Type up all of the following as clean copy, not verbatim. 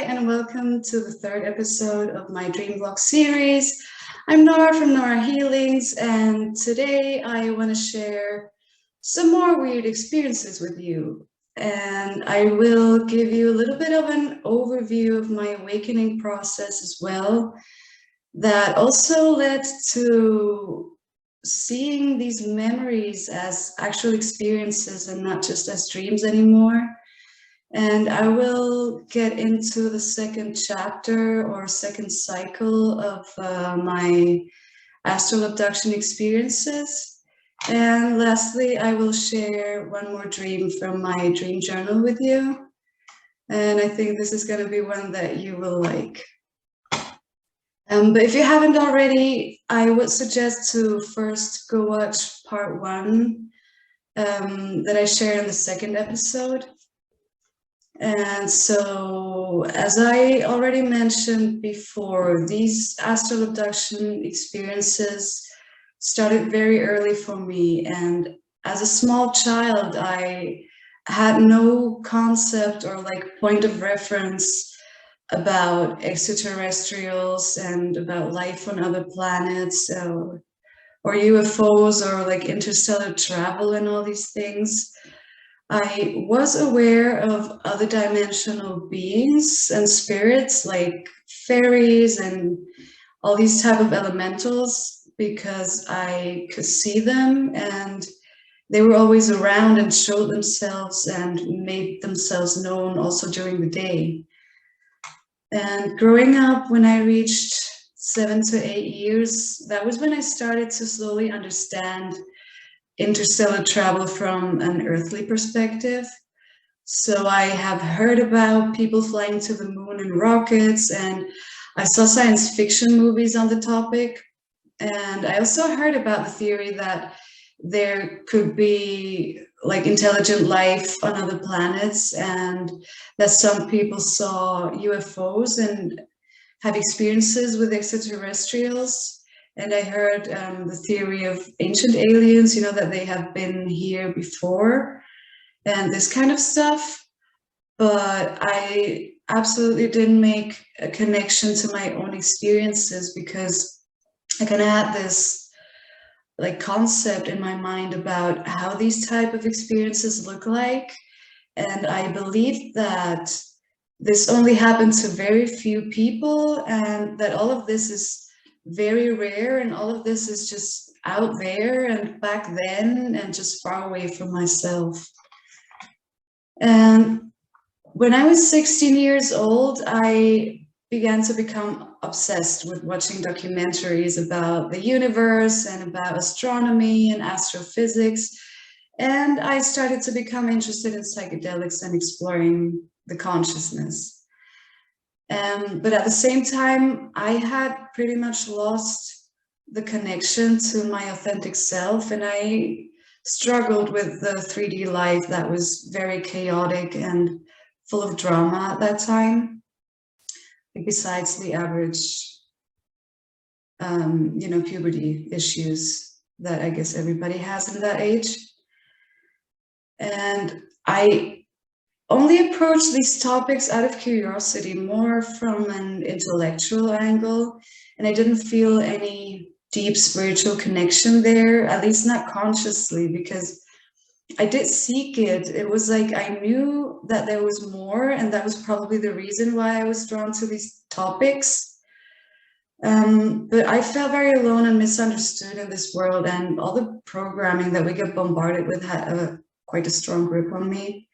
and welcome to the third episode of my Dream Block series. I'm Nora from Nora Healings, and today I want to share some more weird experiences with you. And I will give you a little bit of an overview of my awakening process as well, that also led to seeing these memories as actual experiences and not just as dreams anymore. And I will get into the second chapter or second cycle of my astral abduction experiences. And lastly, I will share one more dream from my dream journal with you. And I think this is going to be one that you will like. But if you haven't already, I would suggest to first go watch part one that I shared in the second episode. And so, as I already mentioned before, these astral abduction experiences started very early for me. And as a small child, I had no concept or like point of reference about extraterrestrials and about life on other planets or UFOs or like interstellar travel and all these things. I was aware of other dimensional beings and spirits like fairies and all these type of elementals because I could see them and they were always around and showed themselves and made themselves known also during the day. And growing up, when I reached 7 to 8 years, that was when I started to slowly understand interstellar travel from an earthly perspective. So I have heard about people flying to the moon in rockets, and I saw science fiction movies on the topic. And I also heard about the theory that there could be like intelligent life on other planets, and that some people saw UFOs and have experiences with extraterrestrials. And I heard the theory of ancient aliens, that they have been here before and this kind of stuff. But I absolutely didn't make a connection to my own experiences because I kind of had this like concept in my mind about how these type of experiences look like. And I believed that this only happened to very few people and that all of this is very rare and all of this is just out there and back then and just far away from myself. And when I was 16 years old, I began to become obsessed with watching documentaries about the universe and about astronomy and astrophysics. And I started to become interested in psychedelics and exploring the consciousness. But at the same time, I had pretty much lost the connection to my authentic self, and I struggled with the 3D life that was very chaotic and full of drama at that time, besides the average, puberty issues that I guess everybody has in that age. And I only approach these topics out of curiosity, more from an intellectual angle, and I didn't feel any deep spiritual connection there, at least not consciously, because I did seek it. It was like I knew that there was more, and that was probably the reason why I was drawn to these topics. But I felt very alone and misunderstood in this world, and all the programming that we get bombarded with had quite a strong grip on me.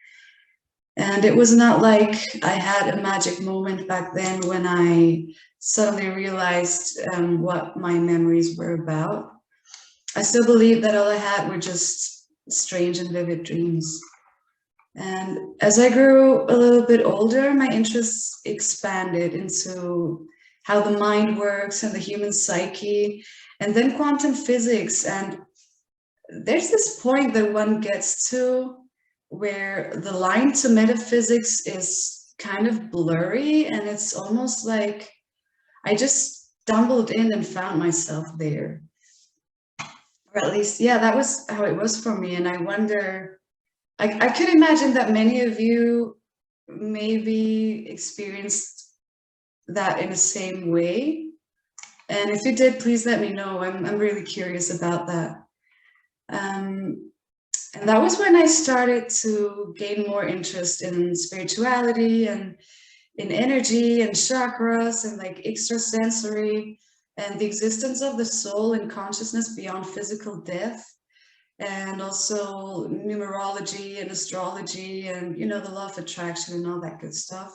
And it was not like I had a magic moment back then when I suddenly realized what my memories were about. I still believe that all I had were just strange and vivid dreams. And as I grew a little bit older, my interests expanded into how the mind works and the human psyche, and then quantum physics. And there's this point that one gets to where the line to metaphysics is kind of blurry, and it's almost like I just stumbled in and found myself there. Or at least, yeah, that was how it was for me. And I wonder, I could imagine that many of you maybe experienced that in the same way. And if you did, please let me know. I'm really curious about that. And that was when I started to gain more interest in spirituality and in energy and chakras and like extrasensory and the existence of the soul and consciousness beyond physical death, and also numerology and astrology and, you know, the law of attraction and all that good stuff.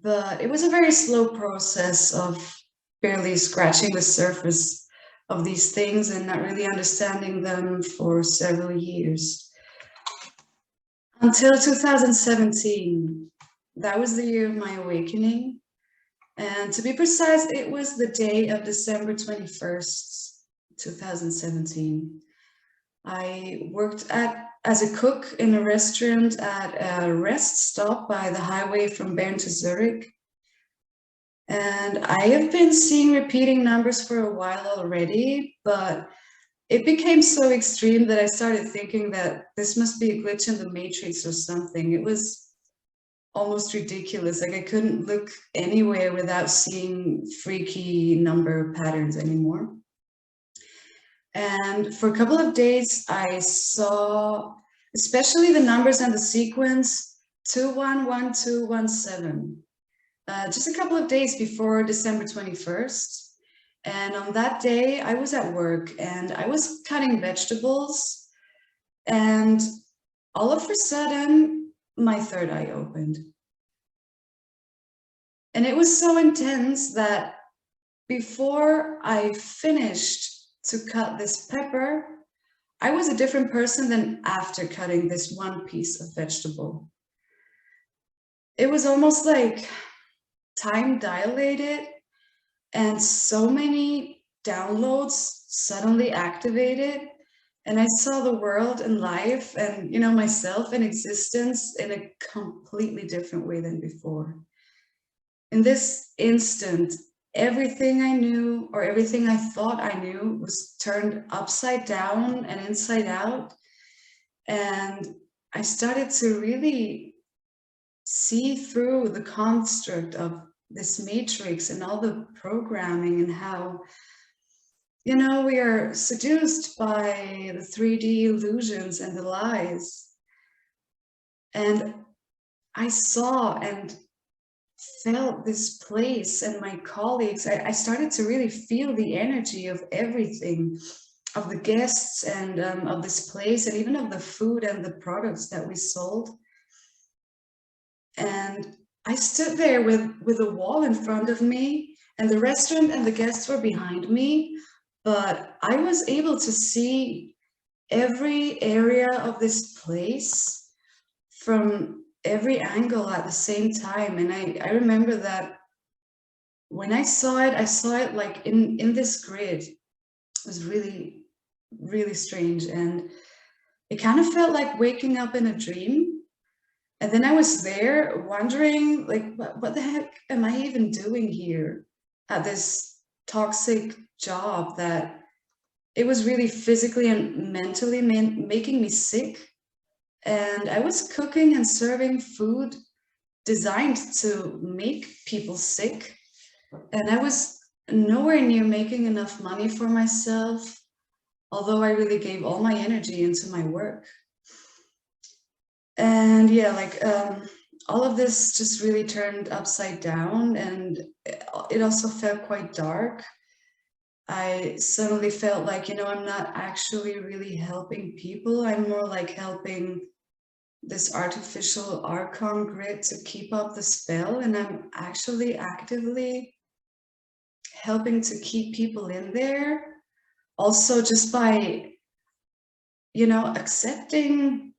But it was a very slow process of barely scratching the surface of these things and not really understanding them for several years. Until 2017, that was the year of my awakening. And to be precise, it was the day of December 21st, 2017. I worked as a cook in a restaurant at a rest stop by the highway from Bern to Zurich. And I have been seeing repeating numbers for a while already, but it became so extreme that I started thinking that this must be a glitch in the matrix or something. It was almost ridiculous. Like I couldn't look anywhere without seeing freaky number patterns anymore. And for a couple of days, I saw especially the numbers and the sequence 211217. Just a couple of days before December 21st. And on that day, I was at work and I was cutting vegetables, and all of a sudden, my third eye opened. And it was so intense that before I finished to cut this pepper, I was a different person than after cutting this one piece of vegetable. It was almost like time dilated, and so many downloads suddenly activated, and I saw the world and life and, you know, myself and existence in a completely different way than before. In this instant, everything I knew or everything I thought I knew was turned upside down and inside out, and I started to really see through the construct of this matrix and all the programming, and how, you know, we are seduced by the 3D illusions and the lies. And I saw and felt this place and my colleagues. I started to really feel the energy of everything, of the guests and of this place, and even of the food and the products that we sold. And I stood there with a wall in front of me, and the restaurant and the guests were behind me, but I was able to see every area of this place from every angle at the same time. And I remember that when I saw it like in this grid. It was really, really strange, and it kind of felt like waking up in a dream. And then I was there wondering, like, what the heck am I even doing here at this toxic job that it was really physically and mentally making me sick. And I was cooking and serving food designed to make people sick. And I was nowhere near making enough money for myself, although I really gave all my energy into my work. And yeah, like all of this just really turned upside down, and it also felt quite dark. I suddenly felt like, you know, I'm not actually really helping people. I'm more like helping this artificial archon grid to keep up the spell, and I'm actually actively helping to keep people in there. Also just by, you know, accepting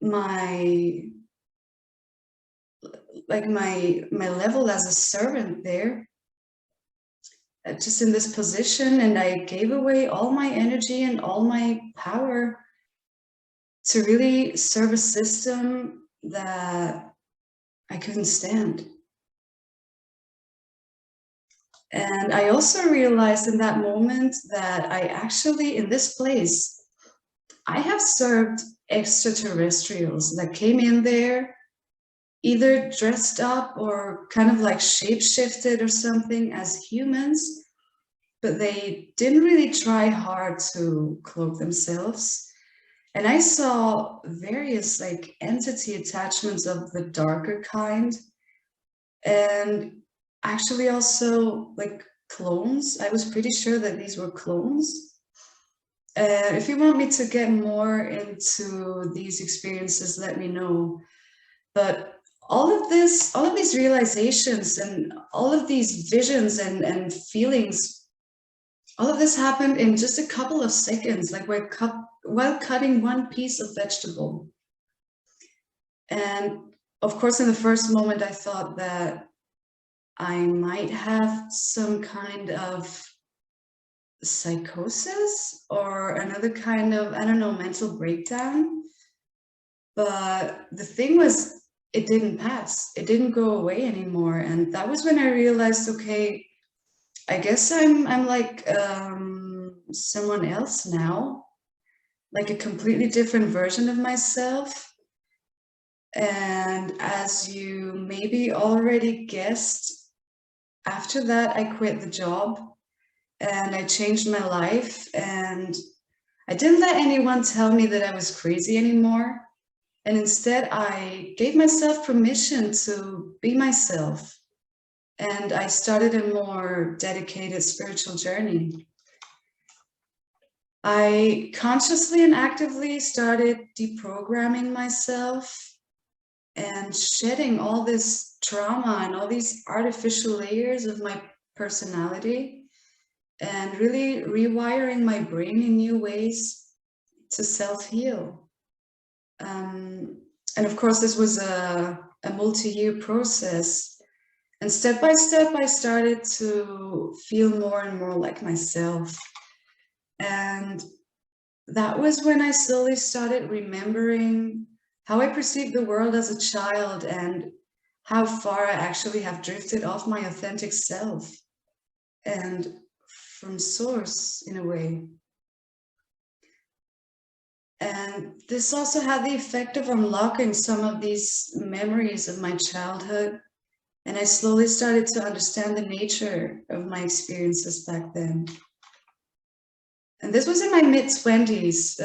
my level as a servant there, just in this position. And I gave away all my energy and all my power to really serve a system that I couldn't stand. And I also realized in that moment that I actually, in this place, I have served extraterrestrials that came in there, either dressed up or kind of like shape-shifted or something as humans, but they didn't really try hard to cloak themselves. And I saw various like entity attachments of the darker kind, and actually also like clones. I was pretty sure that these were clones. If you want me to get more into these experiences, let me know. But all of these realizations and all of these visions and feelings, all of this happened in just a couple of seconds, like while cutting one piece of vegetable. And of course, in the first moment, I thought that I might have some kind of psychosis or another kind of, I don't know, mental breakdown. But the thing was, it didn't pass. It didn't go away anymore. And that was when I realized, okay, I guess I'm like someone else now, like a completely different version of myself. And as you maybe already guessed, after that, I quit the job and I changed my life, and I didn't let anyone tell me that I was crazy anymore. And instead, I gave myself permission to be myself. And I started a more dedicated spiritual journey. I consciously and actively started deprogramming myself and shedding all this trauma and all these artificial layers of my personality, and really rewiring my brain in new ways to self-heal. And of course, this was a multi-year process. And step by step, I started to feel more and more like myself. And that was when I slowly started remembering how I perceived the world as a child and how far I actually have drifted off my authentic self and from source in a way. And this also had the effect of unlocking some of these memories of my childhood. And I slowly started to understand the nature of my experiences back then. And this was in my mid-20s.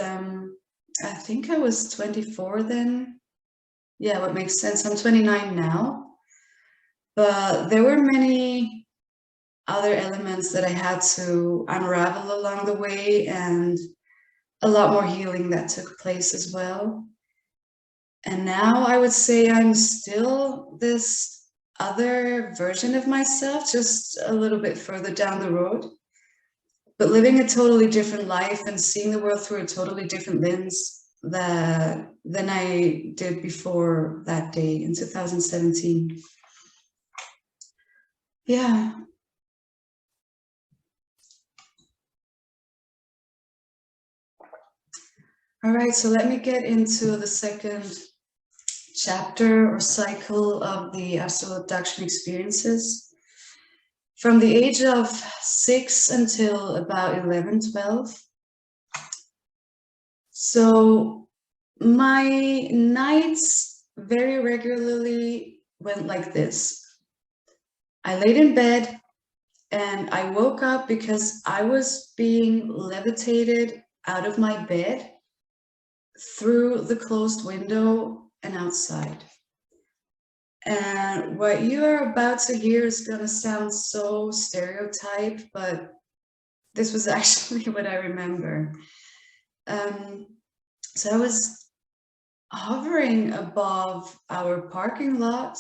I think I was 24 then. Yeah, what makes sense. I'm 29 now. But there were many other elements that I had to unravel along the way, and a lot more healing that took place as well. And now I would say I'm still this other version of myself, just a little bit further down the road, but living a totally different life and seeing the world through a totally different lens than I did before that day in 2017. Yeah. All right, so let me get into the second chapter or cycle of the astral abduction experiences. From the age of 6 until about 11, 12. So my nights very regularly went like this. I laid in bed and I woke up because I was being levitated out of my bed through the closed window and outside. And what you are about to hear is going to sound so stereotyped, but this was actually what I remember. So I was hovering above our parking lot,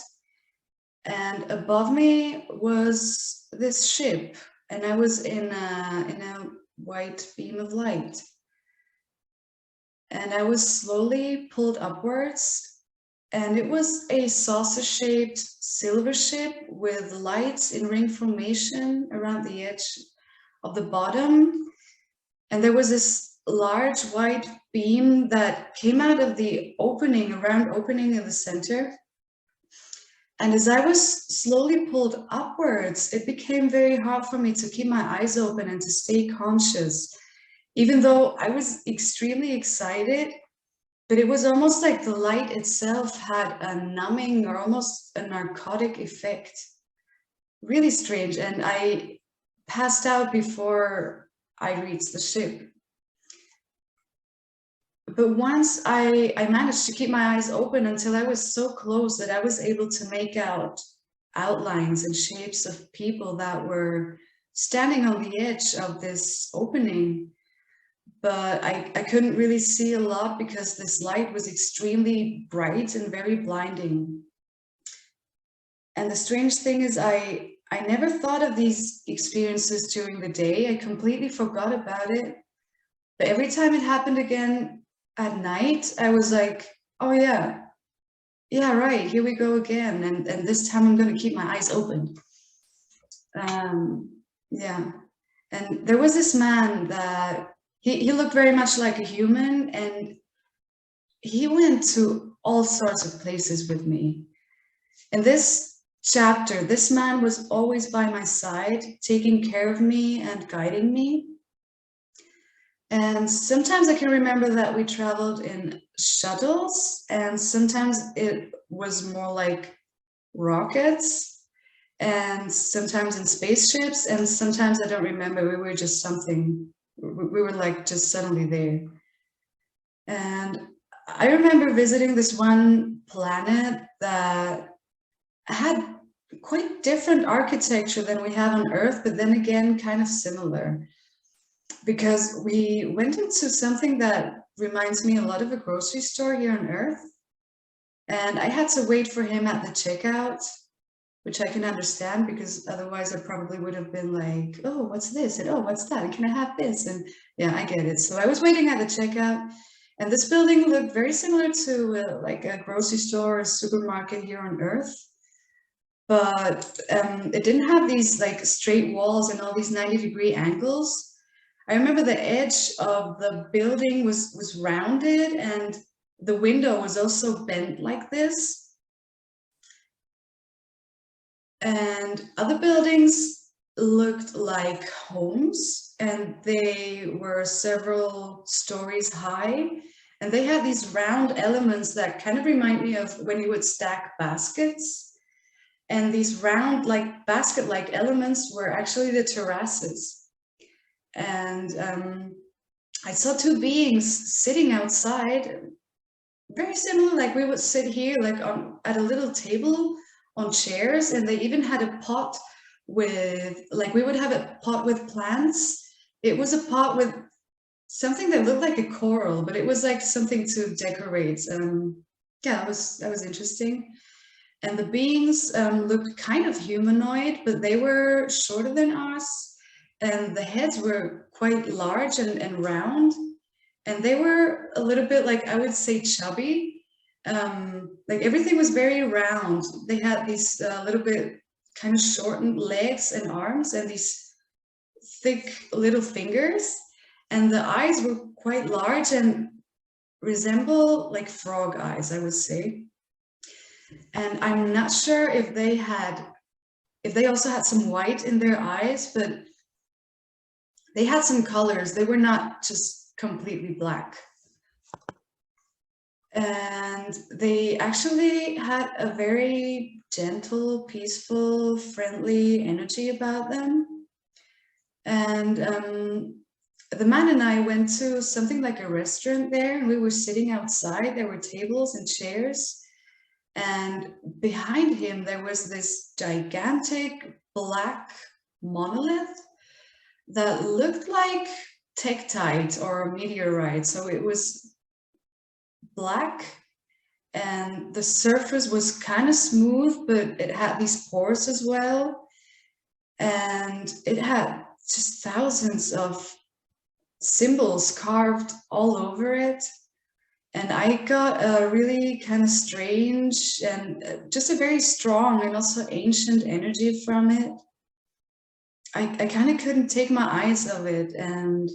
and above me was this ship, and I was in a white beam of light. And I was slowly pulled upwards, and it was a saucer-shaped silver ship with lights in ring formation around the edge of the bottom. And there was this large white beam that came out of the opening, a round opening in the center. And as I was slowly pulled upwards, it became very hard for me to keep my eyes open and to stay conscious. even though I was extremely excited, but it was almost like the light itself had a numbing or almost a narcotic effect. Really strange. And I passed out before I reached the ship. But once I managed to keep my eyes open until I was so close that I was able to make out outlines and shapes of people that were standing on the edge of this opening. But I couldn't really see a lot because this light was extremely bright and very blinding. And the strange thing is I never thought of these experiences during the day. I completely forgot about it. But every time it happened again at night, I was like, oh yeah, right, here we go again. And this time I'm going to keep my eyes open. Yeah. And there was this man that he looked very much like a human, and he went to all sorts of places with me. In this chapter, this man was always by my side, taking care of me and guiding me. And sometimes I can remember that we traveled in shuttles, and sometimes it was more like rockets, and sometimes in spaceships, and sometimes I don't remember. We were just something, we were like just suddenly there. And I remember visiting this one planet that had quite different architecture than we have on Earth, but then again, kind of similar. Because we went into something that reminds me a lot of a grocery store here on Earth. And I had to wait for him at the checkout, which I can understand, because otherwise I probably would have been like, oh, what's this? And oh, what's that? And can I have this? And yeah, I get it. So I was waiting at the checkout, and this building looked very similar to like a grocery store or a supermarket here on Earth. But it didn't have these like straight walls and all these 90-degree angles. I remember the edge of the building was rounded, and the window was also bent like this. And other buildings looked like homes, and they were several stories high. And they had these round elements that kind of remind me of when you would stack baskets. And these round, like basket-like elements were actually the terraces. And I saw two beings sitting outside, very similar, like we would sit here like at a little table on chairs, and they even had a pot with, like we would have a pot with plants. It was a pot with something that looked like a coral, but it was like something to decorate. Yeah, that was interesting. And the beings looked kind of humanoid, but they were shorter than us. And the heads were quite large and round, and they were a little bit like, I would say, chubby. Like everything was very round. They had these little bit kind of shortened legs and arms, and these thick little fingers, and the eyes were quite large and resemble like frog eyes, I would say. And I'm not sure if they also had some white in their eyes, but they had some colors. They were not just completely black. And they actually had a very gentle, peaceful, friendly energy about them. And the man and I went to something like a restaurant there, and we were sitting outside. There were tables and chairs. And behind him, there was this gigantic black monolith that looked like tektite or meteorite. So it was black, and the surface was kind of smooth, but it had these pores as well. And it had just thousands of symbols carved all over it. And I got a really kind of strange and just a very strong and also ancient energy from it. I kind of couldn't take my eyes off it, and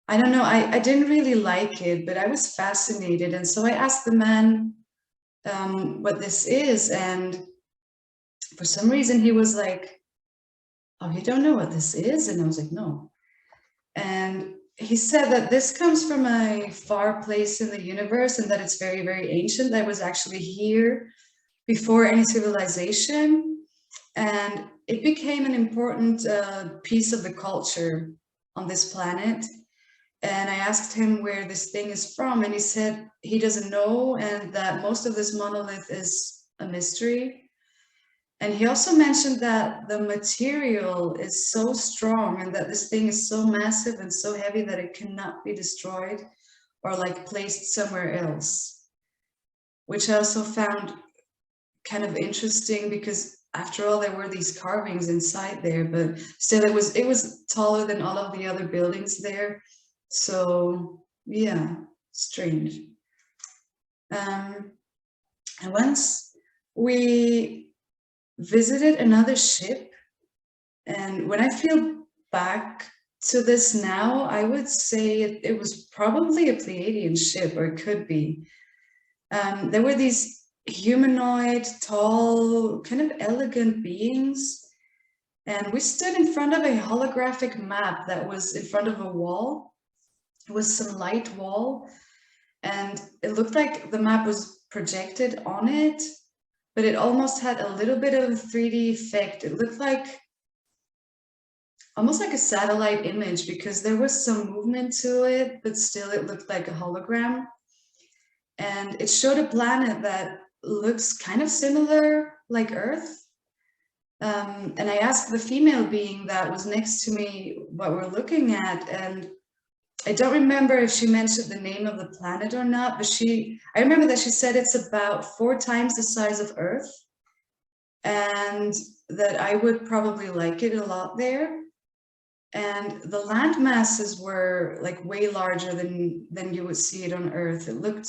I don't know, I didn't really like it, but I was fascinated. And so I asked the man what this is, and for some reason he was like, oh, you don't know what this is? And I was like, no. And he said that this comes from a far place in the universe and that it's very, very ancient. That was actually here before any civilization. And it became an important piece of the culture on this planet. And I asked him where this thing is from, and he said he doesn't know, and that most of this monolith is a mystery. And he also mentioned that the material is so strong and that this thing is so massive and so heavy that it cannot be destroyed or like placed somewhere else, which I also found kind of interesting because after all, there were these carvings inside there, but still it was taller than all of the other buildings there. So yeah, strange. And once we visited another ship, and when I feel back to this now, I would say it was probably a Pleiadian ship, or it could be. There were these humanoid, tall, kind of elegant beings, and we stood in front of a holographic map that was in front of a wall. It was some light wall, and it looked like the map was projected on it, but it almost had a little bit of a 3D effect. It looked like almost like a satellite image because there was some movement to it, but still it looked like a hologram. And it showed a planet that looks kind of similar like Earth. And I asked the female being that was next to me what we're looking at, and I don't remember if she mentioned the name of the planet or not, but I remember that she said it's about 4 times the size of Earth, and that I would probably like it a lot there. And the land masses were like way larger than you would see it on Earth. It looked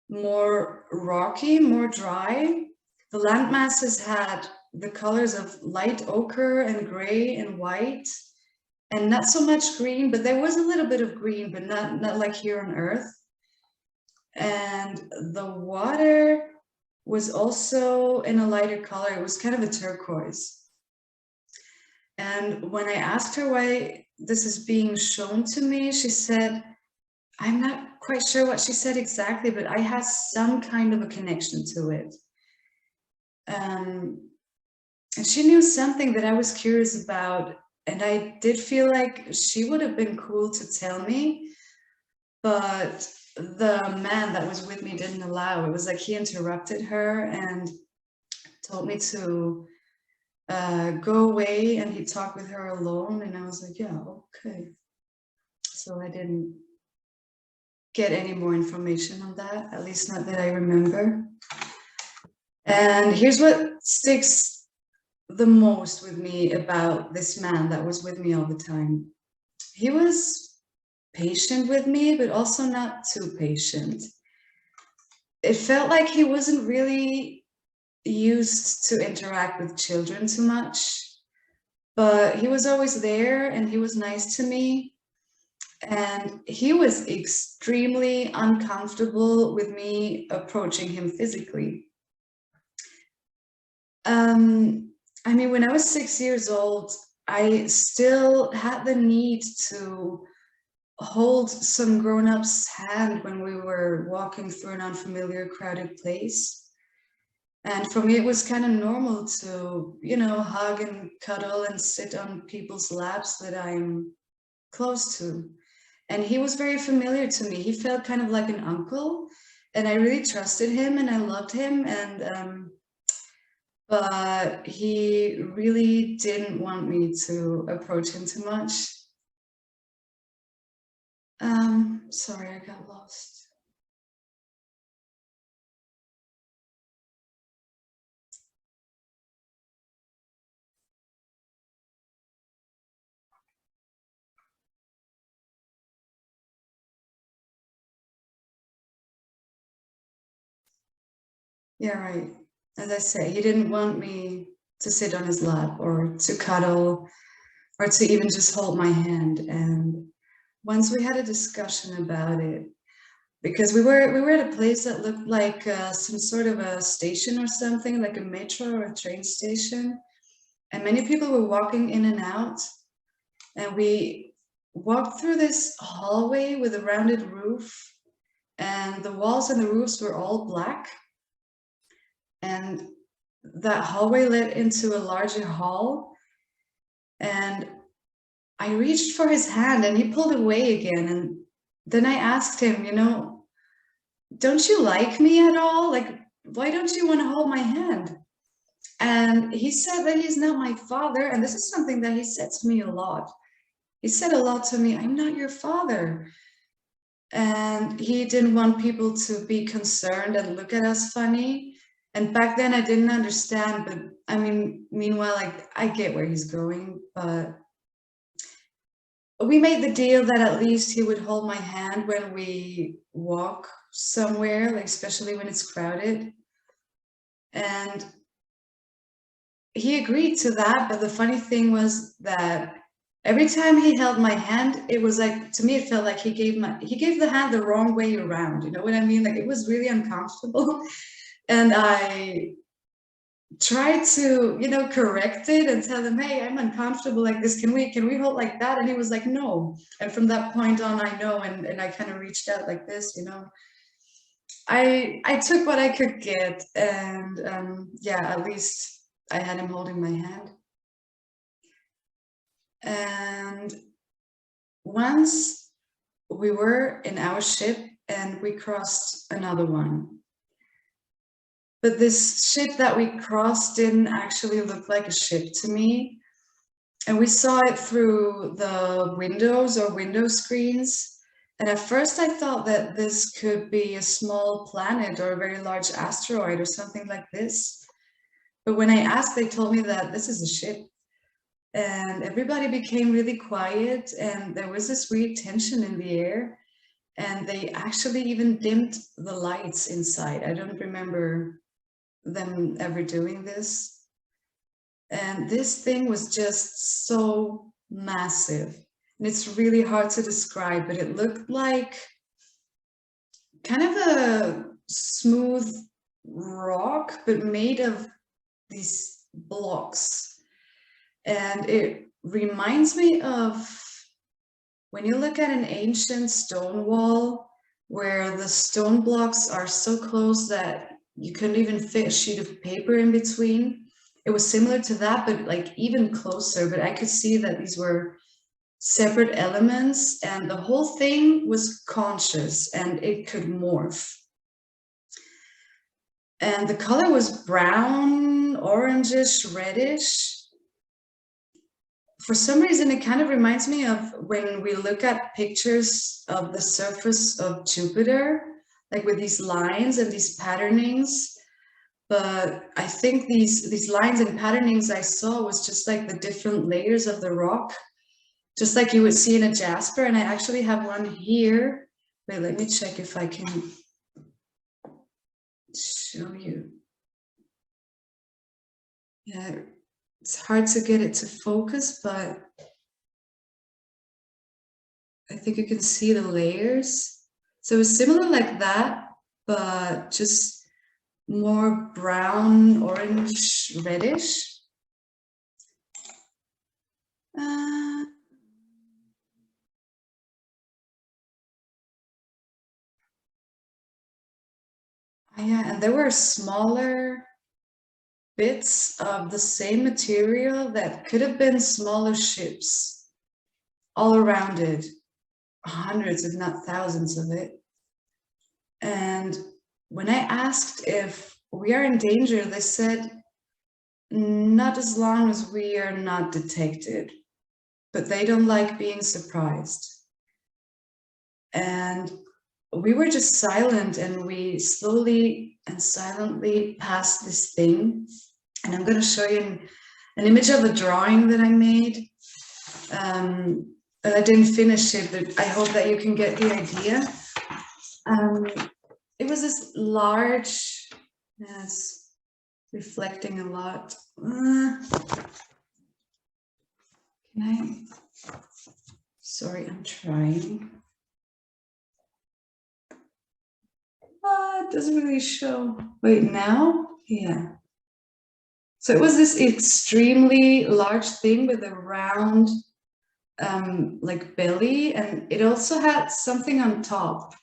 more rocky, more dry. The land masses had the colors of light ochre and gray and white, and not so much green, but there was a little bit of green, but not like here on Earth. And the water was also in a lighter color. It was kind of a turquoise. And when I asked her why this is being shown to me, she said, I'm not quite sure what she said exactly, but I had some kind of a connection to it. And she knew something that I was curious about, and I did feel like she would have been cool to tell me, but the man that was with me didn't allow. It was like he interrupted her and told me to go away, and he talked with her alone, and I was like, yeah, okay. So I didn't get any more information on that, at least not that I remember. And here's what sticks the most with me about this man that was with me all the time. He was patient with me, but also not too patient. It felt like he wasn't really used to interact with children too much, but he was always there and he was nice to me. And he was extremely uncomfortable with me approaching him physically. I mean, when I was 6 years old, I still had the need to hold some grown-up's hand when we were walking through an unfamiliar, crowded place. And for me, it was kind of normal to, you know, hug and cuddle and sit on people's laps that I'm close to. And he was very familiar to me. He felt kind of like an uncle, and I really trusted him and I loved him. And but he really didn't want me to approach him too much. Sorry, I got lost. Yeah, right. As I say, he didn't want me to sit on his lap or to cuddle or to even just hold my hand. And once we had a discussion about it, because we were at a place that looked like some sort of a station or something, like a metro or a train station, and many people were walking in and out, and we walked through this hallway with a rounded roof, and the walls and the roofs were all black. And that hallway led into a larger hall. And I reached for his hand and he pulled away again. And then I asked him, don't you like me at all? Like, why don't you want to hold my hand? And he said that he's not my father. And this is something that he said to me a lot. He said a lot to me, I'm not your father. And he didn't want people to be concerned and look at us funny. And back then I didn't understand, but I mean, meanwhile, like, I get where he's going, but we made the deal that at least he would hold my hand when we walk somewhere, like especially when it's crowded. And he agreed to that, but the funny thing was that every time he held my hand, it was like, to me, it felt like he gave the hand the wrong way around. You know what I mean? Like, it was really uncomfortable. And I tried to, correct it and tell him, hey, I'm uncomfortable like this. Can we hold like that? And he was like, no. And from that point on, I know, and I kind of reached out like this, I took what I could get, and yeah, at least I had him holding my hand. And once we were in our ship and we crossed another one. But this ship that we crossed didn't actually look like a ship to me. And we saw it through the windows or window screens. And at first I thought that this could be a small planet or a very large asteroid or something like this. But when I asked, they told me that this is a ship. And everybody became really quiet, and there was this weird tension in the air. And they actually even dimmed the lights inside. I don't remember them ever doing this. And this thing was just so massive. And it's really hard to describe, but it looked like kind of a smooth rock, but made of these blocks. And it reminds me of when you look at an ancient stone wall where the stone blocks are so close that you couldn't even fit a sheet of paper in between. It was similar to that, but like even closer. But I could see that these were separate elements, and the whole thing was conscious and it could morph. And the color was brown, orangish, reddish. For some reason, it kind of reminds me of when we look at pictures of the surface of Jupiter, like with these lines and these patternings. But I think these lines and patternings I saw was just like the different layers of the rock, just like you would see in a jasper. And I actually have one here. Wait, let me check if I can show you. Yeah, it's hard to get it to focus, but I think you can see the layers. So it's similar like that, but just more brown, orange, reddish. Yeah, and there were smaller bits of the same material that could have been smaller ships all around it, hundreds if not thousands of it. And when I asked if we are in danger, they said, not as long as we are not detected, but they don't like being surprised. And we were just silent, and we slowly and silently passed this thing. And I'm going to show you an image of a drawing that I made. I didn't finish it, but I hope that you can get the idea. It was this large, yes, reflecting a lot. Can I? Sorry, I'm trying. It doesn't really show. Wait, now? Yeah. So it was this extremely large thing with a round like belly, and it also had something on top.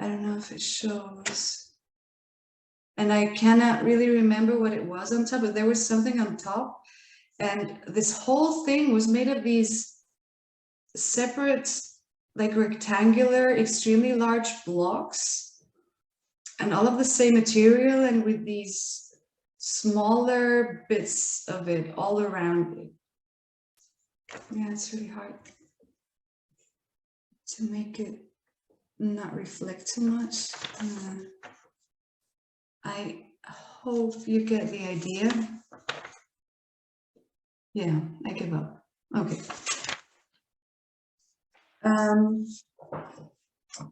I don't know if it shows. And I cannot really remember what it was on top, but there was something on top. And this whole thing was made of these separate, like rectangular, extremely large blocks, and all of the same material, and with these smaller bits of it all around it. Yeah, it's really hard to make it not reflect too much. I hope you get the idea. Yeah, I give up. Okay.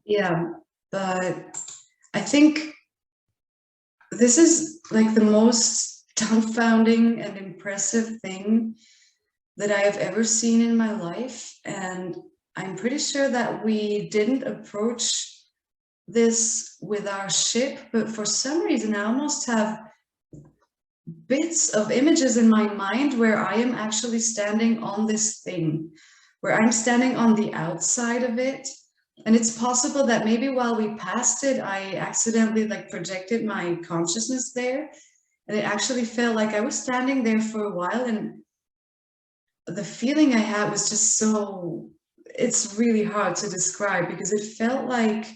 Yeah, but I think this is like the most dumbfounding and impressive thing that I have ever seen in my life. And I'm pretty sure that we didn't approach this with our ship, but for some reason I almost have bits of images in my mind where I am actually standing on this thing, where I'm standing on the outside of it. And it's possible that maybe while we passed it, I accidentally like projected my consciousness there. And it actually felt like I was standing there for a while, and the feeling I had was just so, it's really hard to describe, because it felt like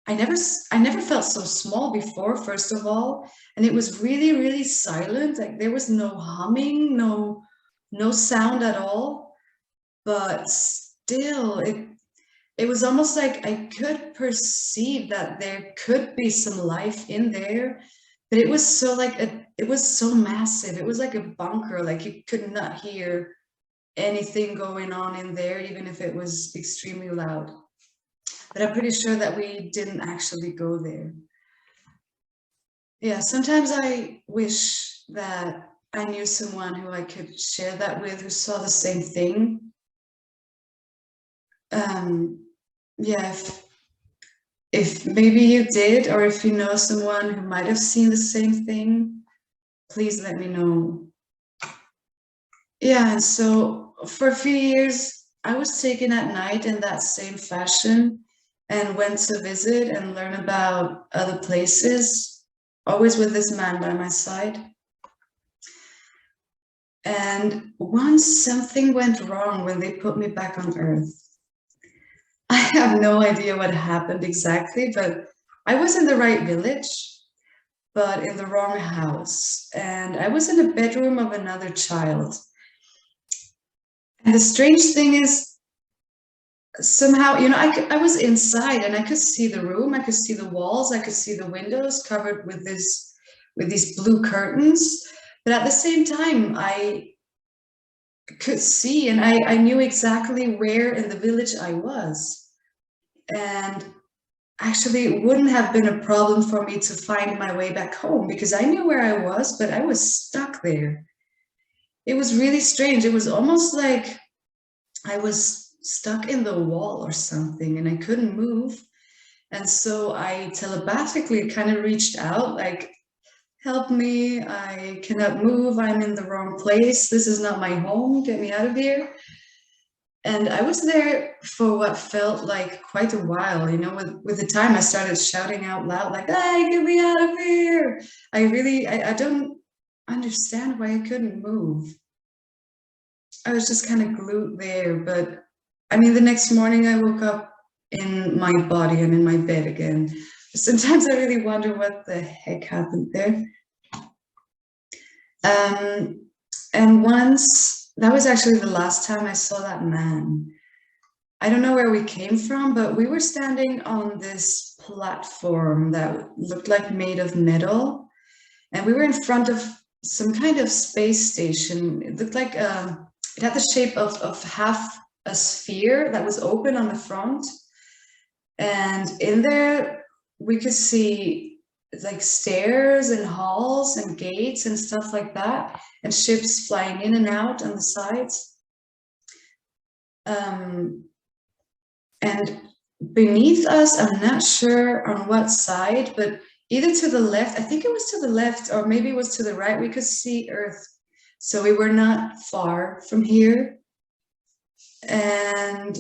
I never felt so small before, first of all, and it was really, really silent. Like there was no humming, no sound at all, but still it was almost like I could perceive that there could be some life in there, but it was so like it was so massive. It was like a bunker, like you could not hear anything going on in there, even if it was extremely loud. But I'm pretty sure that we didn't actually go there. Yeah, sometimes I wish that I knew someone who I could share that with, who saw the same thing. Yeah, if maybe you did, or if you know someone who might have seen the same thing, please let me know. Yeah, and so for a few years, I was taken at night in that same fashion and went to visit and learn about other places, always with this man by my side. And once something went wrong when they put me back on Earth. I have no idea what happened exactly, but I was in the right village, but in the wrong house. And I was in a bedroom of another child. And the strange thing is, somehow, you know, I was inside and I could see the room, I could see the walls, I could see the windows covered with these blue curtains. But at the same time, I could see, and I knew exactly where in the village I was. And actually, it wouldn't have been a problem for me to find my way back home, because I knew where I was, but I was stuck there. It was really strange. It was almost like I was stuck in the wall or something, and I couldn't move. And so I telepathically kind of reached out, like, help me, I cannot move, I'm in the wrong place, this is not my home, get me out of here. And I was there for what felt like quite a while, you know, with the time I started shouting out loud, like, hey, get me out of here. I don't understand why I couldn't move. I was just kind of glued there. But I mean, the next morning I woke up in my body and in my bed again. Sometimes I really wonder what the heck happened there. And once, that was actually the last time I saw that man. I don't know where we came from, but we were standing on this platform that looked like made of metal. And we were in front of some kind of space station. It looked like it had the shape of half a sphere that was open on the front. And in there, we could see like stairs and halls and gates and stuff like that, and ships flying in and out on the sides. And beneath us, I'm not sure on what side, but either to the left, I think it was to the left, or maybe it was to the right, we could see Earth. So we were not far from here. And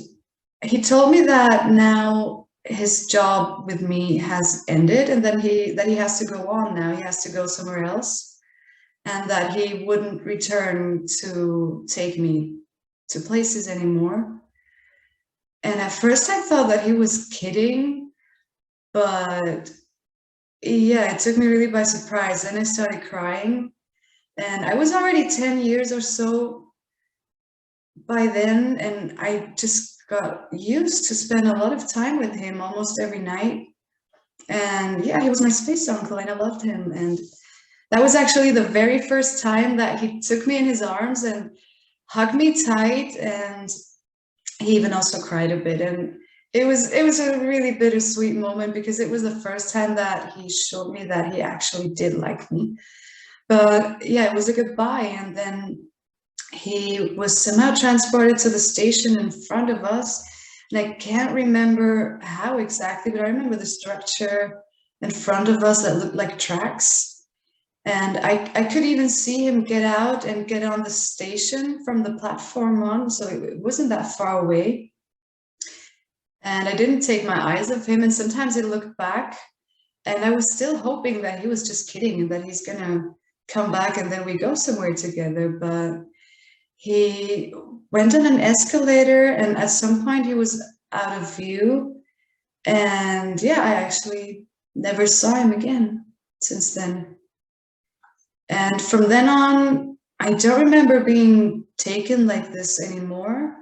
he told me that now his job with me has ended, and then he has to go on now. He has to go somewhere else, and that he wouldn't return to take me to places anymore. And at first I thought that he was kidding, but yeah, it took me really by surprise. And I started crying, and I was already 10 years or so by then, and I just got used to spend a lot of time with him almost every night. And yeah, he was my space uncle, and I loved him. And that was actually the very first time that he took me in his arms and hugged me tight, and he even also cried a bit. And it was a really bittersweet moment, because it was the first time that he showed me that he actually did like me. But yeah, it was a goodbye, and then he was somehow transported to the station in front of us. And I can't remember how exactly, but I remember the structure in front of us that looked like tracks. And I could even see him get out and get on the station from the platform on, so it wasn't that far away. And I didn't take my eyes off him, and sometimes I looked back, and I was still hoping that he was just kidding and that he's gonna come back and then we go somewhere together. But he went on an escalator, and at some point he was out of view. And yeah, I actually never saw him again since then. And from then on, I don't remember being taken like this anymore,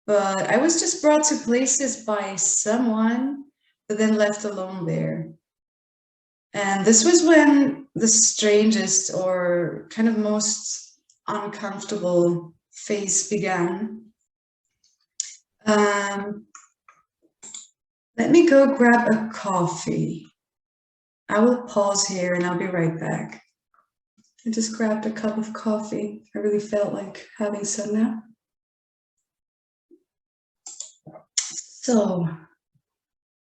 but I was just brought to places by someone, but then left alone there. And this was when the strangest or kind of most uncomfortable phase began. Let me go grab a coffee. I will pause here and I'll be right back. I just grabbed a cup of coffee. I really felt like having some now. So,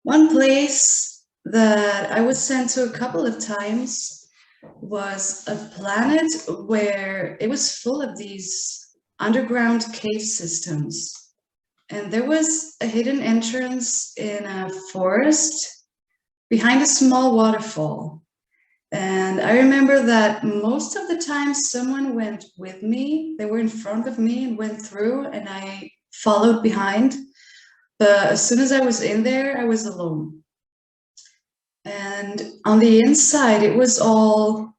one place that I was sent to a couple of times was a planet where it was full of these underground cave systems. And there was a hidden entrance in a forest behind a small waterfall. And I remember that most of the time someone went with me. They were in front of me and went through, and I followed behind. But as soon as I was in there, I was alone. And on the inside, it was all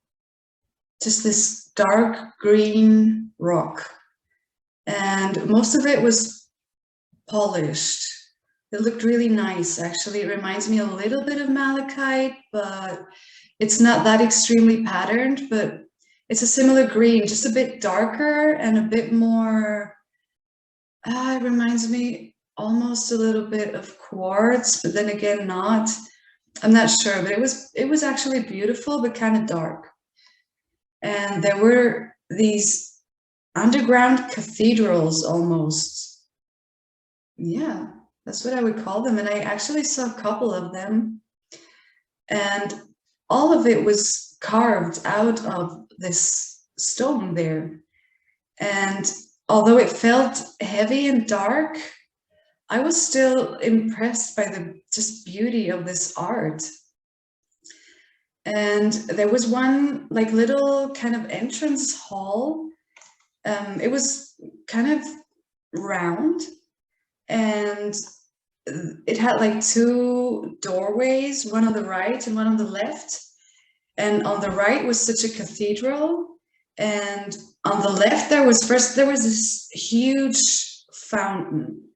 just this dark green rock. And most of it was polished. It looked really nice, actually. It reminds me a little bit of malachite, but it's not that extremely patterned, but it's a similar green, just a bit darker and a bit more, it reminds me almost a little bit of quartz, but then again, not. I'm not sure, but it was actually beautiful, but kind of dark. And there were these underground cathedrals almost. Yeah, that's what I would call them. And I actually saw a couple of them. And all of it was carved out of this stone there. And although it felt heavy and dark, I was still impressed by the just beauty of this art. And there was one like little kind of entrance hall. It was kind of round, and it had like two doorways, one on the right and one on the left. And on the right was such a cathedral, and on the left there was this huge fountain,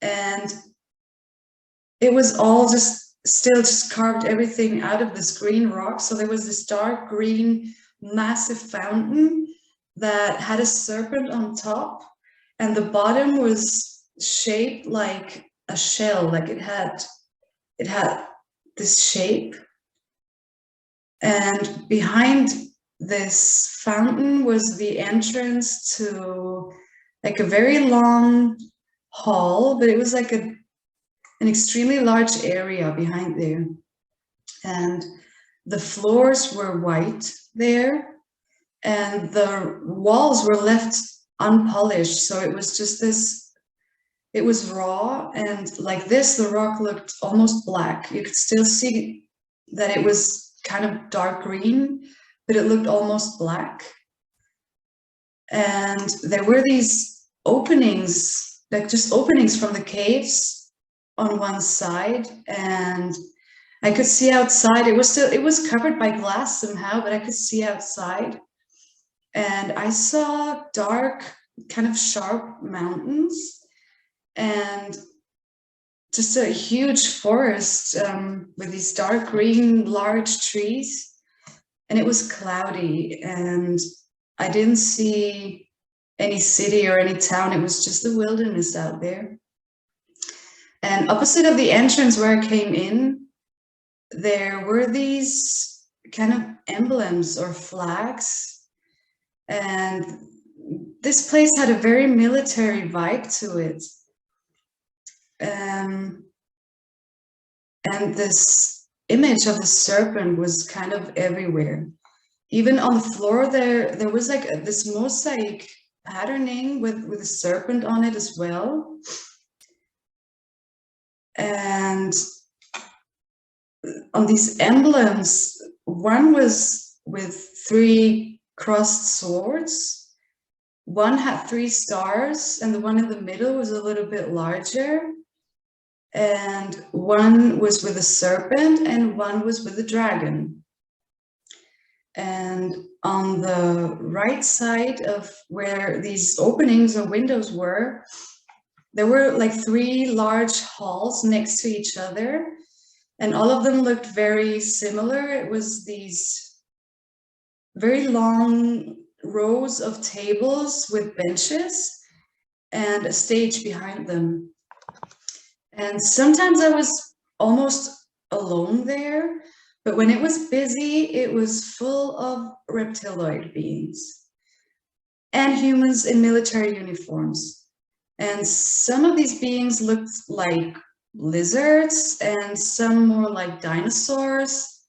and it was all just carved everything out of this green rock. So there was this dark green massive fountain that had a serpent on top, and the bottom was shaped like a shell, like it had this shape. And behind this fountain was the entrance to like a very long hall, but it was like an extremely large area behind there. And the floors were white there, and the walls were left unpolished. So it was just this It was raw, and like this, the rock looked almost black. You could still see that it was kind of dark green, but it looked almost black. And there were these openings, like just openings from the caves on one side, and I could see outside. It was covered by glass somehow, but I could see outside. And I saw dark, kind of sharp mountains and just a huge forest with these dark green, large trees. And it was cloudy, and I didn't see any city or any town. It was just the wilderness out there. And opposite of the entrance where I came in, there were these kind of emblems or flags. And this place had a very military vibe to it. And this image of the serpent was kind of everywhere. Even on the floor there was like this mosaic patterning with a serpent on it as well. And on these emblems, one was with 3 crossed swords. One had 3 stars, and the one in the middle was a little bit larger. And one was with a serpent, and one was with a dragon. And on the right side of where these openings or windows were, there were like 3 large halls next to each other, and all of them looked very similar. It was these very long rows of tables with benches and a stage behind them. And sometimes I was almost alone there, but when it was busy, it was full of reptiloid beings and humans in military uniforms. And some of these beings looked like lizards, and some more like dinosaurs,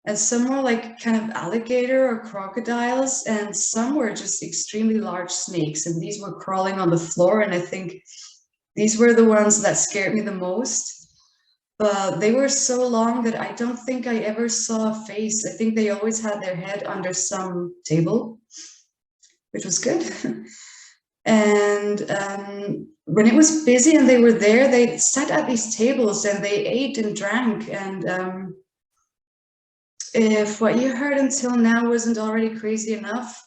and some more like kind of alligator or crocodiles, and some were just extremely large snakes, and these were crawling on the floor. And I think these were the ones that scared me the most. But they were so long that I don't think I ever saw a face. I think they always had their head under some table, which was good. And when it was busy and they were there, they sat at these tables and they ate and drank. And if what you heard until now wasn't already crazy enough,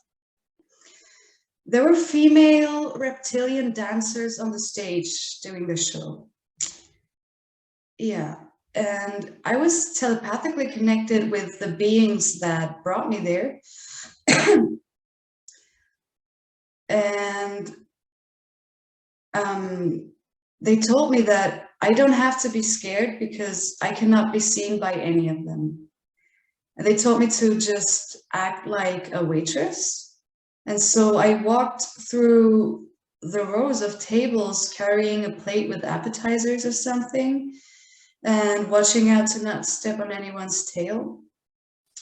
there were female reptilian dancers on the stage doing the show. Yeah, and I was telepathically connected with the beings that brought me there. And they told me that I don't have to be scared because I cannot be seen by any of them. And they told me to just act like a waitress. And so I walked through the rows of tables carrying a plate with appetizers or something, and watching out to not step on anyone's tail.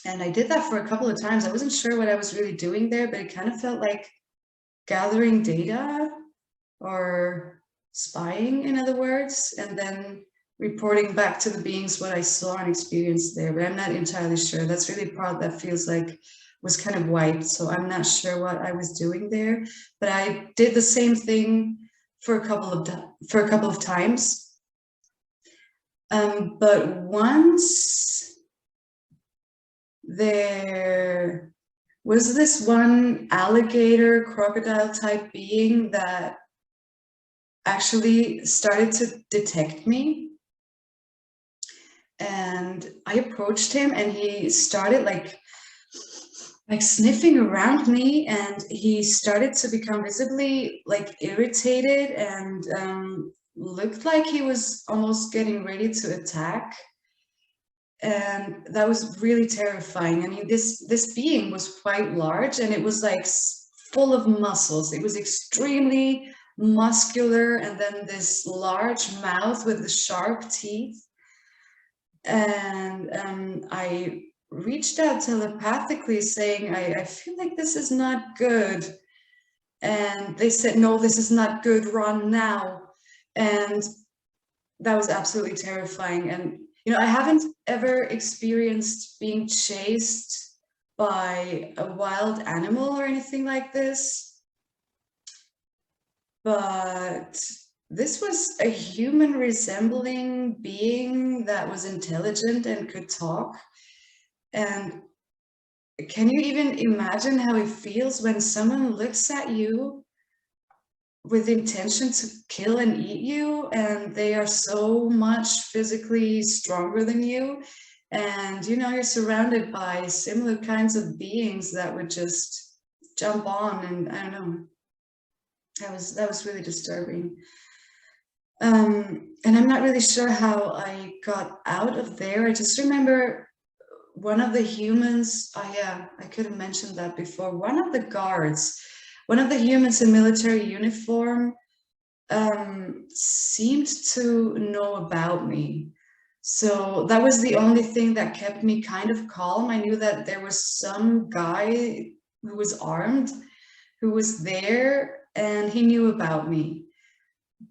And I did that for a couple of times. I wasn't sure what I was really doing there, but it kind of felt like gathering data or spying, in other words, and then reporting back to the beings what I saw and experienced there. But I'm not entirely sure. That's really part that feels like was kind of wiped. So I'm not sure what I was doing there, but I did the same thing for a couple of times. But once there was this one alligator crocodile type being that actually started to detect me. And I approached him and he started like sniffing around me, and he started to become visibly like irritated and looked like he was almost getting ready to attack. And that was really terrifying. I mean, this being was quite large, and it was like full of muscles. It was extremely muscular, and then this large mouth with the sharp teeth. And I reached out telepathically saying, I feel like this is not good. And they said, no, this is not good, run now. And that was absolutely terrifying. And, you know, I haven't ever experienced being chased by a wild animal or anything like this. But this was a human resembling being that was intelligent and could talk. And can you even imagine how it feels when someone looks at you with intention to kill and eat you, and they are so much physically stronger than you, and you know, you're surrounded by similar kinds of beings that would just jump on, and I don't know, that was really disturbing. And I'm not really sure how I got out of there. I just remember one of the humans, oh yeah, I could have mentioned that before, one of the guards, one of the humans in military uniform seemed to know about me. So that was the only thing that kept me kind of calm. I knew that there was some guy who was armed, who was there, and he knew about me.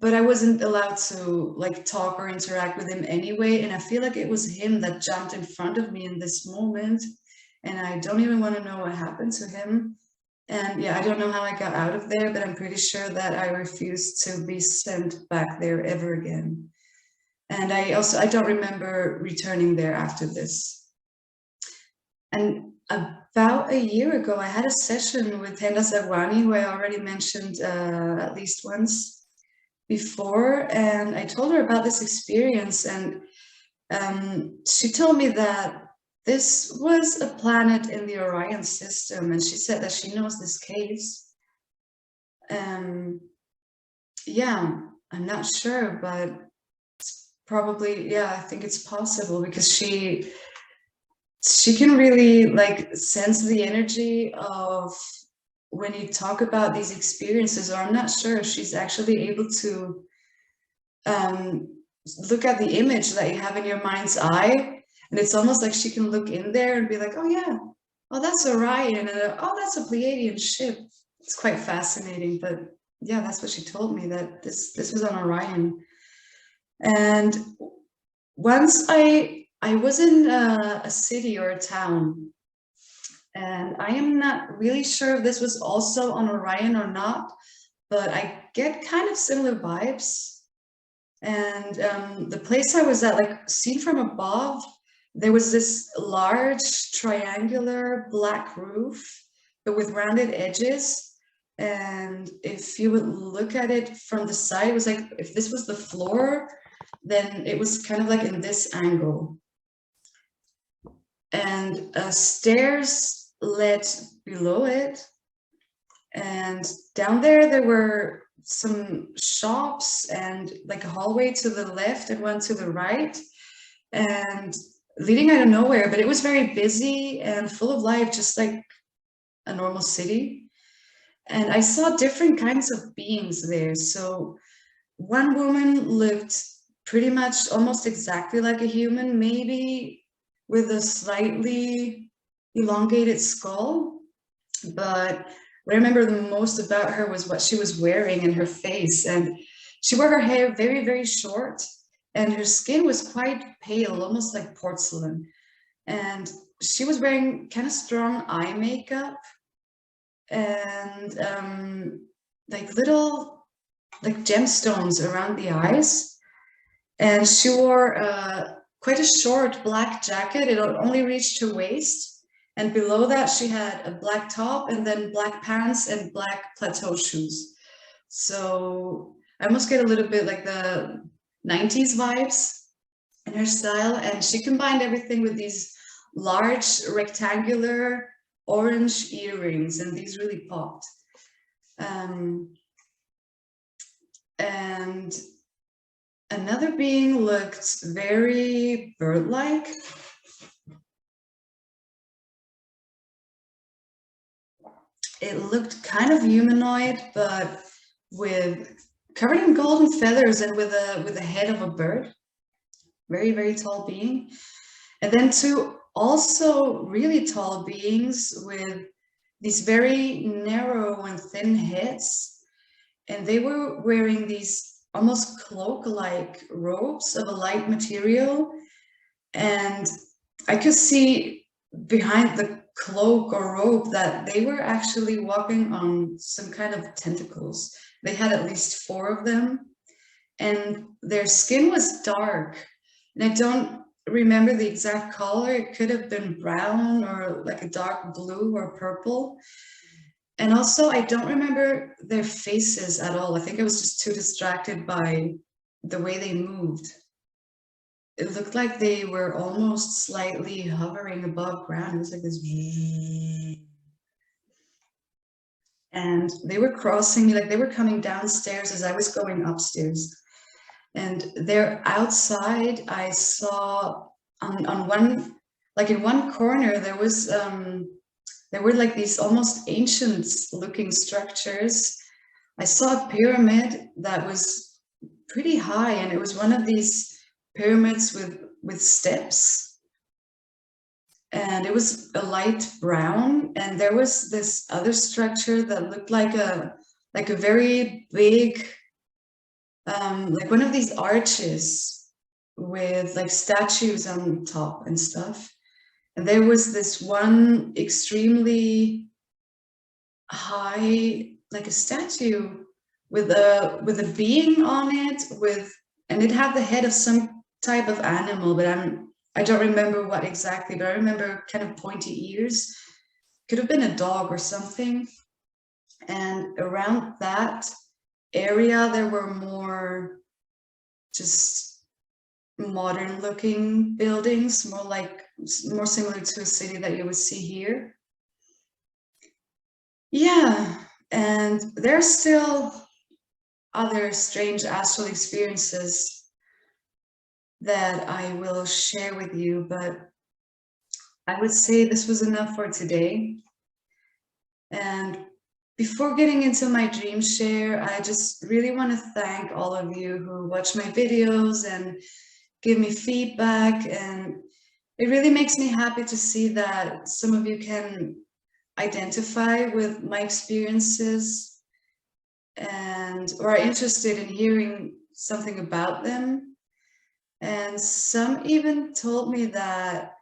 But I wasn't allowed to like talk or interact with him anyway. And I feel like it was him that jumped in front of me in this moment. And I don't even want to know what happened to him. And yeah, I don't know how I got out of there, but I'm pretty sure that I refused to be sent back there ever again. And I don't remember returning there after this. And about a year ago, I had a session with Henda Sarwani, who I already mentioned at least once before, and I told her about this experience, and she told me that this was a planet in the Orion system, and she said that she knows this case. Yeah, I'm not sure, but it's probably, yeah, I think it's possible, because she can really like sense the energy of when you talk about these experiences, or I'm not sure if she's actually able to look at the image that you have in your mind's eye, and it's almost like she can look in there and be like, oh yeah, oh that's Orion, and oh that's a Pleiadian ship. It's quite fascinating, but yeah, that's what she told me, that this was on Orion. And once I was in a city or a town, and I am not really sure if this was also on Orion or not, but I get kind of similar vibes. And the place I was at, like seen from above, there was this large triangular black roof, but with rounded edges. And if you would look at it from the side, it was like if this was the floor, then it was kind of like in this angle. And stairs led below it. And down there were some shops and like a hallway to the left and one to the right, and leading out of nowhere, but it was very busy and full of life, just like a normal city. And I saw different kinds of beings there. So one woman looked pretty much almost exactly like a human, maybe with a slightly elongated skull. But what I remember the most about her was what she was wearing and her face. And she wore her hair very, very short, and her skin was quite pale, almost like porcelain. And she was wearing kind of strong eye makeup and like little like gemstones around the eyes. And she wore quite a short black jacket. It only reached her waist. And below that, she had a black top and then black pants and black plateau shoes. So I almost get a little bit like the 90s vibes in her style. And she combined everything with these large rectangular orange earrings, and these really popped. And another being looked very bird-like. It looked kind of humanoid, but covered in golden feathers and with a head of a bird. Very, very tall being. And then two also really tall beings with these very narrow and thin heads. And they were wearing these almost cloak-like robes of a light material, and I could see behind the cloak or robe that they were actually walking on some kind of tentacles. They had at least 4 of them, and their skin was dark. And I don't remember the exact color. It could have been brown or like a dark blue or purple. And also, I don't remember their faces at all. I think I was just too distracted by the way they moved. It looked like they were almost slightly hovering above ground. It was like this. And they were crossing me, like they were coming downstairs as I was going upstairs. And there outside, I saw on one, like in one corner, there were like these almost ancient looking structures. I saw a pyramid that was pretty high, and it was one of these pyramids with steps, and it was a light brown. And there was this other structure that looked like a very big, like one of these arches with like statues on top and stuff. And there was this one extremely high, like a statue with a being on it, and it had the head of some type of animal, but I don't remember what exactly, but I remember kind of pointy ears. Could have been a dog or something. And around that area, there were more just modern looking buildings, more similar to a city that you would see here. Yeah, and there's still other strange astral experiences that I will share with you, but I would say this was enough for today. And before getting into my dream share, I just really want to thank all of you who watch my videos and give me feedback. And it really makes me happy to see that some of you can identify with my experiences and or are interested in hearing something about them. And some even told me that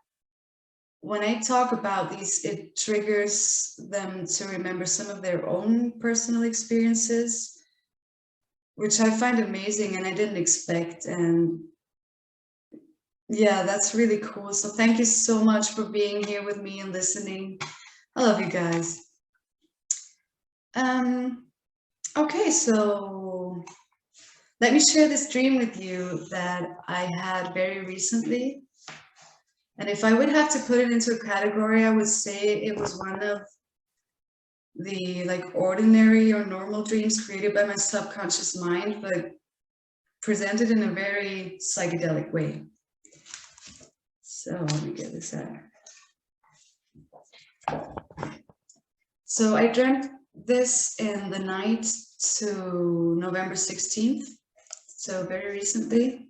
when I talk about these, it triggers them to remember some of their own personal experiences, which I find amazing and I didn't expect. And yeah, that's really cool. So thank you so much for being here with me and listening. I love you guys. Okay, so let me share this dream with you that I had very recently. And if I would have to put it into a category, I would say it was one of the like ordinary or normal dreams created by my subconscious mind, but presented in a very psychedelic way. So let me get this out. So I dreamt this in the night to November 16th, so very recently.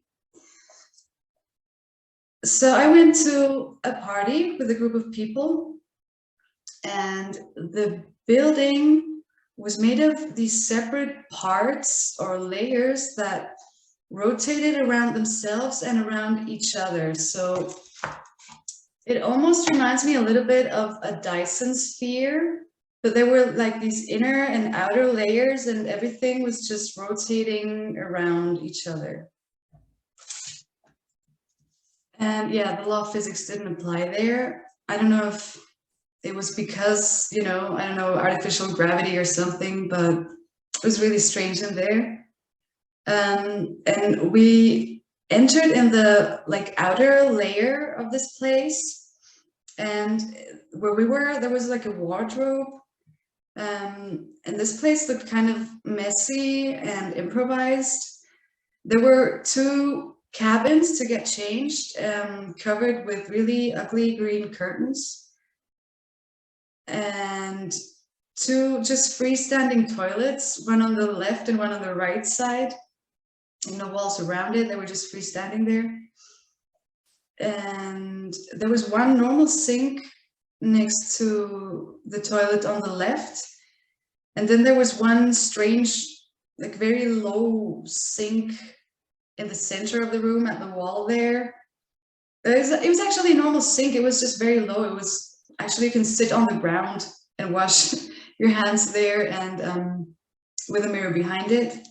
So I went to a party with a group of people, and the building was made of these separate parts or layers that rotated around themselves and around each other. So it almost reminds me a little bit of a Dyson sphere, but there were like these inner and outer layers, and everything was just rotating around each other. And yeah, the law of physics didn't apply there. I don't know if it was because, I don't know, artificial gravity or something, but it was really strange in there. And we entered in the like outer layer of this place, and where we were, there was like a wardrobe. And this place looked kind of messy and improvised. There were 2 cabins to get changed, covered with really ugly green curtains, and 2 just freestanding toilets, one on the left and one on the right side, and no walls around it. They were just freestanding there. And there was 1 normal sink next to the toilet on the left, and then there was 1 strange like very low sink in the center of the room at the wall there. It was actually a normal sink. It was just very low. It was actually, you can sit on the ground and wash your hands there, and with a mirror behind it.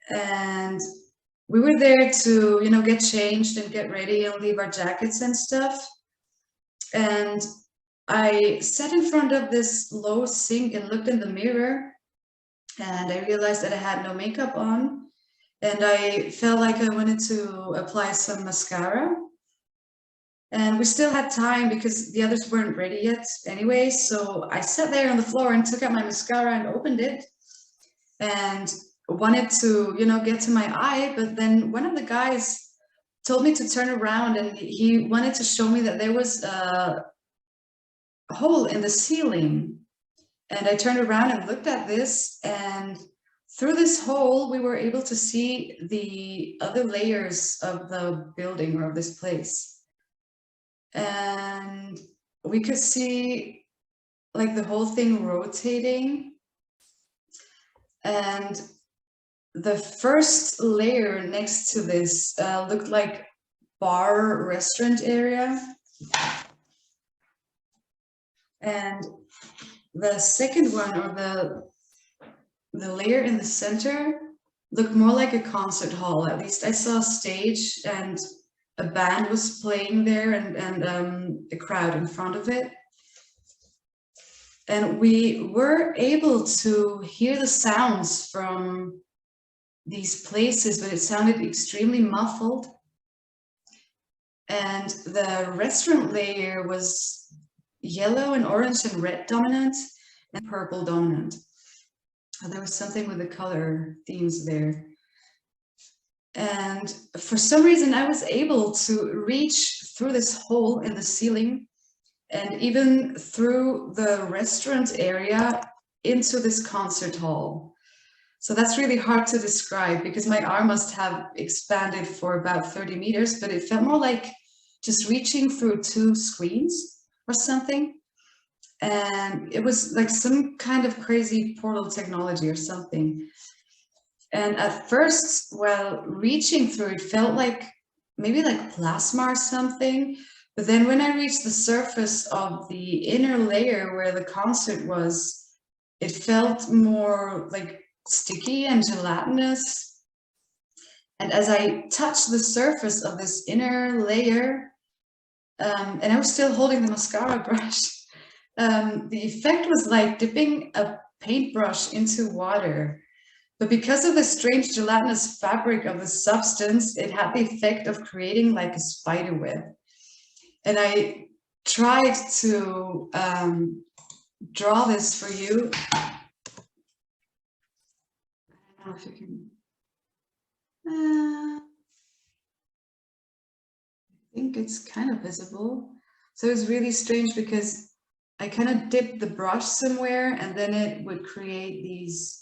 And we were there to, you know, get changed and get ready and leave our jackets and stuff. And I sat in front of this low sink and looked in the mirror, and I realized that I had no makeup on, and I felt like I wanted to apply some mascara. And we still had time because the others weren't ready yet anyway. So I sat there on the floor and took out my mascara and opened it and wanted to, you know, get to my eye. But then one of the guys told me to turn around, and he wanted to show me that there was a hole in the ceiling. And I turned around and looked at this, and through this hole, we were able to see the other layers of the building or of this place. And we could see like the whole thing rotating. And the first layer next to this looked like bar restaurant area. And the second one, or the layer in the center, looked more like a concert hall. At least I saw a stage and a band was playing there, and a crowd in front of it. And we were able to hear the sounds from these places, but it sounded extremely muffled. And the restaurant layer was yellow and orange and red dominant and purple dominant. There was something with the color themes there. And for some reason, I was able to reach through this hole in the ceiling and even through the restaurant area into this concert hall. So that's really hard to describe because my arm must have expanded for about 30 meters, but it felt more like just reaching through two screens or something. And it was like some kind of crazy portal technology or something. And at first, while reaching through, it felt like maybe like plasma or something. But then when I reached the surface of the inner layer where the concert was, it felt more like sticky and gelatinous. And as I touched the surface of this inner layer, and I was still holding the mascara brush, the effect was like dipping a paintbrush into water. But because of the strange gelatinous fabric of the substance, it had the effect of creating like a spider web. And I tried to draw this for you. I don't know if you can. I think it's kind of visible. So it's really strange because I kind of dipped the brush somewhere, and then it would create these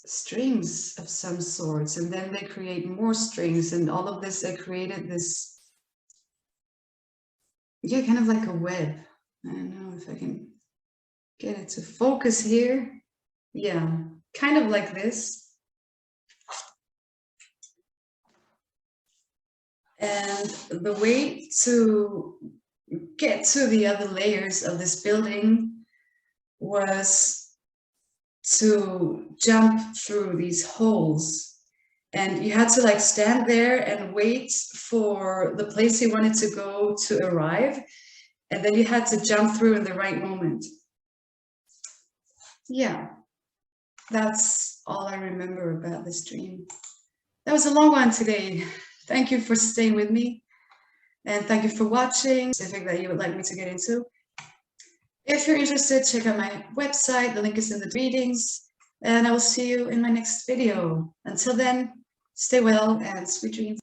strings of some sorts, and then they create more strings, and all of this, I created this, yeah, kind of like a web. I don't know if I can get it to focus here. Yeah, kind of like this. And the way to get to the other layers of this building was to jump through these holes, and you had to like stand there and wait for the place you wanted to go to arrive, and then you had to jump through in the right moment. Yeah, that's all I remember about this dream. That was a long one today. Thank you for staying with me, and thank you for watching. Specific that you would like me to get into. If you're interested, check out my website. The link is in the readings, and I will see you in my next video. Until then, stay well and sweet dreams.